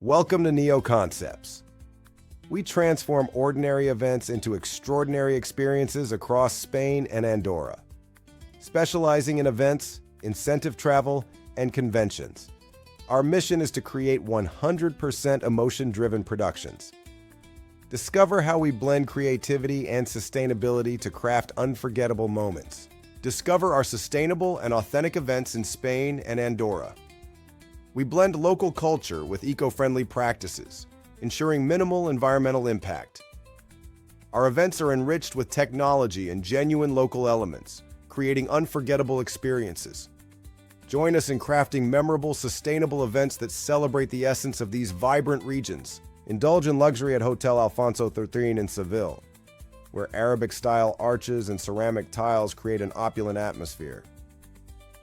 Welcome to NeoKoncepts. We transform ordinary events into extraordinary experiences across Spain and Andorra, specializing in events, incentive travel, and conventions. Our mission is to create 100% emotion-driven productions. Discover how we blend creativity and sustainability to craft unforgettable moments. Discover our sustainable and authentic events in Spain and Andorra. We blend local culture with eco-friendly practices, ensuring minimal environmental impact. Our events are enriched with technology and genuine local elements, creating unforgettable experiences. Join us in crafting memorable, sustainable events that celebrate the essence of these vibrant regions. Indulge in luxury at Hotel Alfonso XIII in Seville, where Arabic-style arches and ceramic tiles create an opulent atmosphere.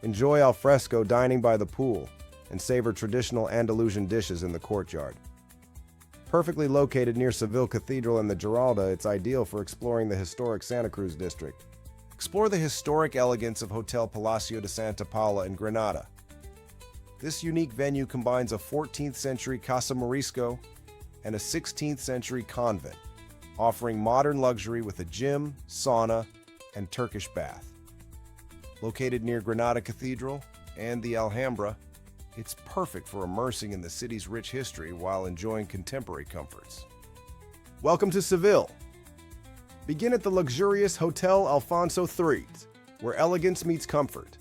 Enjoy al fresco dining by the pool and savor traditional Andalusian dishes in the courtyard. Perfectly located near Seville Cathedral and the Giralda, it's ideal for exploring the historic Santa Cruz district. Explore the historic elegance of Hotel Palacio de Santa Paula in Granada. This unique venue combines a 14th century Casa Morisco and a 16th century convent, offering modern luxury with a gym, sauna, and Turkish bath. Located near Granada Cathedral and the Alhambra, it's perfect for immersing in the city's rich history while enjoying contemporary comforts. Welcome to Seville. Begin at the luxurious Hotel Alfonso XIII, where elegance meets comfort.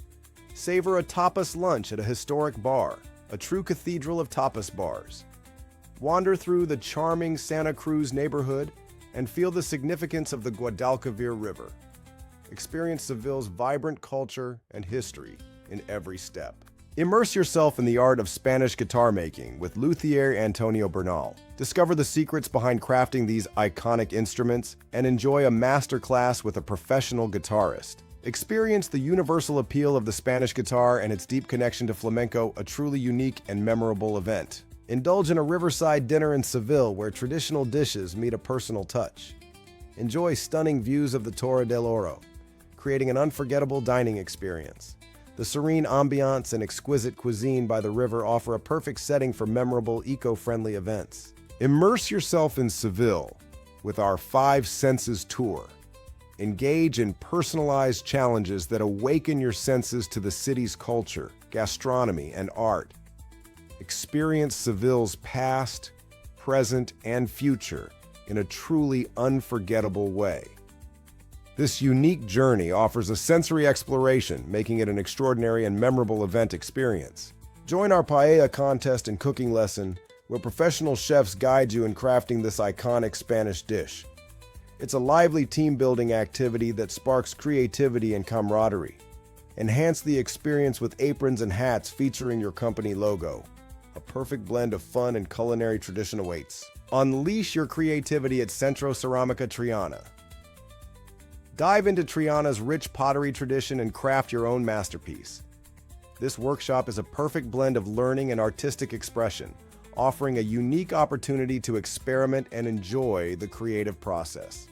Savor a tapas lunch at a historic bar, a true cathedral of tapas bars. Wander through the charming Santa Cruz neighborhood and feel the significance of the Guadalquivir River. Experience Seville's vibrant culture and history in every step. Immerse yourself in the art of Spanish guitar making with luthier Antonio Bernal. Discover the secrets behind crafting these iconic instruments and enjoy a masterclass with a professional guitarist. Experience the universal appeal of the Spanish guitar and its deep connection to flamenco, a truly unique and memorable event. Indulge in a riverside dinner in Seville where traditional dishes meet a personal touch. Enjoy stunning views of the Torre del Oro, creating an unforgettable dining experience. The serene ambiance and exquisite cuisine by the river offer a perfect setting for memorable, eco-friendly events. Immerse yourself in Seville with our 5 Senses tour. Engage in personalized challenges that awaken your senses to the city's culture, gastronomy, and art. Experience Seville's past, present, and future in a truly unforgettable way. This unique journey offers a sensory exploration, making it an extraordinary and memorable event experience. Join our paella contest and cooking lesson, where professional chefs guide you in crafting this iconic Spanish dish. It's a lively team-building activity that sparks creativity and camaraderie. Enhance the experience with aprons and hats featuring your company logo. A perfect blend of fun and culinary tradition awaits. Unleash your creativity at Centro Ceramica Triana. Dive into Triana's rich pottery tradition and craft your own masterpiece. This workshop is a perfect blend of learning and artistic expression, offering a unique opportunity to experiment and enjoy the creative process.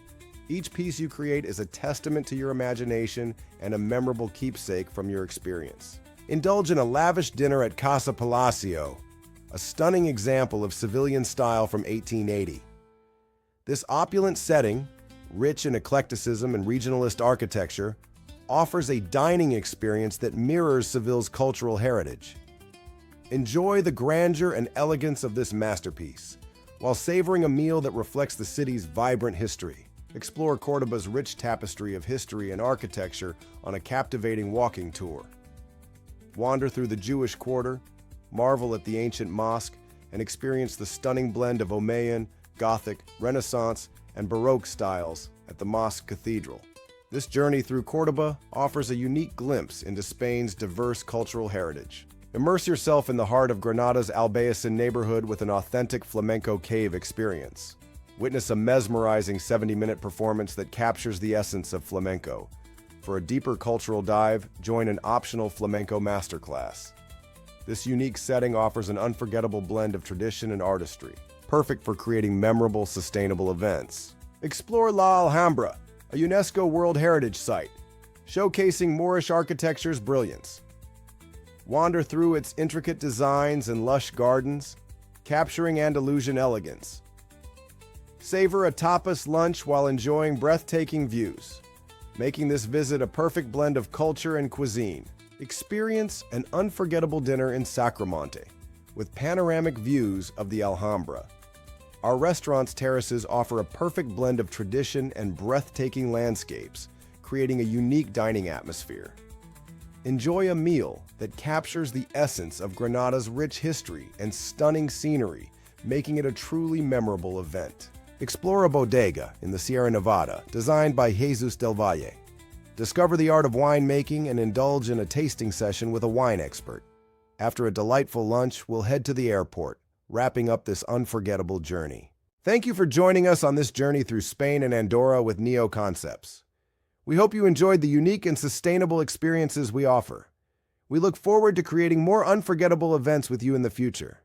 Each piece you create is a testament to your imagination and a memorable keepsake from your experience. Indulge in a lavish dinner at Casa Palacio, a stunning example of Sevillian style from 1880. This opulent setting, rich in eclecticism and regionalist architecture, offers a dining experience that mirrors Seville's cultural heritage. Enjoy the grandeur and elegance of this masterpiece, while savoring a meal that reflects the city's vibrant history. Explore Córdoba's rich tapestry of history and architecture on a captivating walking tour. Wander through the Jewish quarter, marvel at the ancient mosque, and experience the stunning blend of Umayyan, Gothic, Renaissance, and Baroque styles at the Mosque Cathedral. This journey through Córdoba offers a unique glimpse into Spain's diverse cultural heritage. Immerse yourself in the heart of Granada's Albayacin neighborhood with an authentic flamenco cave experience. Witness a mesmerizing 70-minute performance that captures the essence of flamenco. For a deeper cultural dive, join an optional flamenco masterclass. This unique setting offers an unforgettable blend of tradition and artistry, perfect for creating memorable, sustainable events. Explore La Alhambra, a UNESCO World Heritage Site, showcasing Moorish architecture's brilliance. Wander through its intricate designs and lush gardens, capturing Andalusian elegance. Savor a tapas lunch while enjoying breathtaking views, making this visit a perfect blend of culture and cuisine. Experience an unforgettable dinner in Sacromonte, with panoramic views of the Alhambra. Our restaurant's terraces offer a perfect blend of tradition and breathtaking landscapes, creating a unique dining atmosphere. Enjoy a meal that captures the essence of Granada's rich history and stunning scenery, making it a truly memorable event. Explore a bodega in the Sierra Nevada, designed by Jesus del Valle. Discover the art of winemaking and indulge in a tasting session with a wine expert. After a delightful lunch, we'll head to the airport, wrapping up this unforgettable journey. Thank you for joining us on this journey through Spain and Andorra with NeoKoncepts. We hope you enjoyed the unique and sustainable experiences we offer. We look forward to creating more unforgettable events with you in the future.